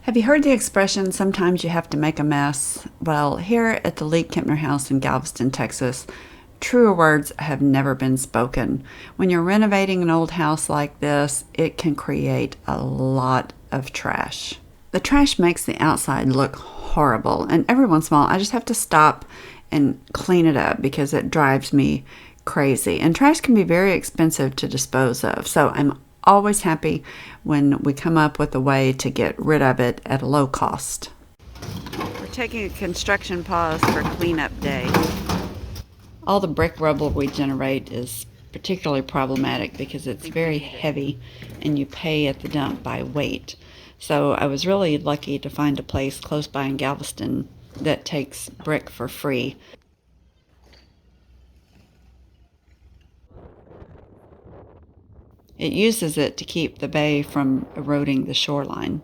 Have you heard the expression, sometimes you have to make a mess? Well, here at the League-Kempner house in Galveston, Texas, truer words have never been spoken. When you're renovating an old house like this, it can create a lot of trash. The trash makes the outside look horrible, and every once in a while I just have to stop and clean it up because it drives me crazy. And trash can be very expensive to dispose of, so I'm always happy when we come up with a way to get rid of it at a low cost. We're taking a construction pause for cleanup day. All the brick rubble we generate is particularly problematic because it's very heavy and you pay at the dump by weight. So I was really lucky to find a place close by in Galveston that takes brick for free. It uses it to keep the bay from eroding the shoreline.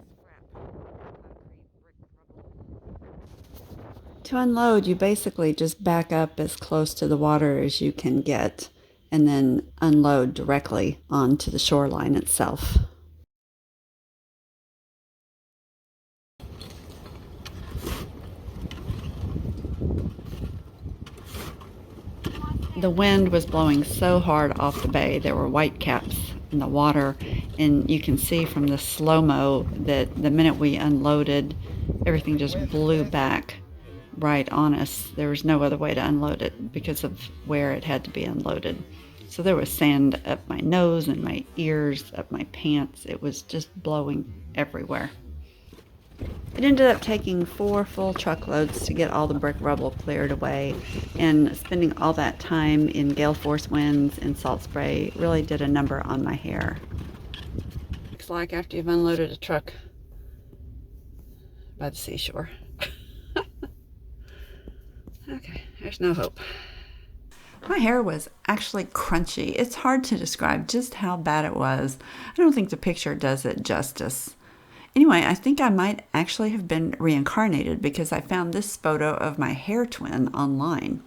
To unload, you basically just back up as close to the water as you can get and then unload directly onto the shoreline itself. The wind was blowing so hard off the bay, there were white caps in the water, and you can see from the slow-mo that the minute we unloaded, everything just blew back right on us. There was no other way to unload it because of where it had to be unloaded. So there was sand up my nose and my ears, up my pants. It was just blowing everywhere. It ended up taking 4 full truckloads to get all the brick rubble cleared away, and spending all that time in gale force winds and salt spray really did a number on my hair. Looks like after you've unloaded a truck by the seashore. Okay, there's no hope. My hair was actually crunchy. It's hard to describe just how bad it was. I don't think the picture does it justice. Anyway, I think I might actually have been reincarnated because I found this photo of my hair twin online.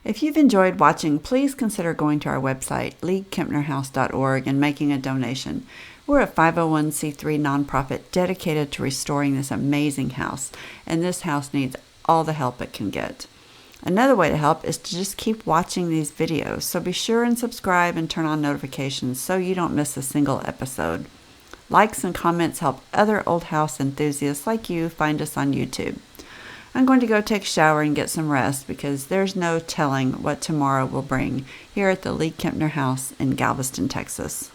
If you've enjoyed watching, please consider going to our website, League-Kempnerhouse.org, and making a donation. We're a 501c3 nonprofit dedicated to restoring this amazing house, and this house needs all the help it can get. Another way to help is to just keep watching these videos, so be sure and subscribe and turn on notifications so you don't miss a single episode. Likes and comments help other old house enthusiasts like you find us on YouTube. I'm going to go take a shower and get some rest because there's no telling what tomorrow will bring here at the League-Kempner house in Galveston, Texas.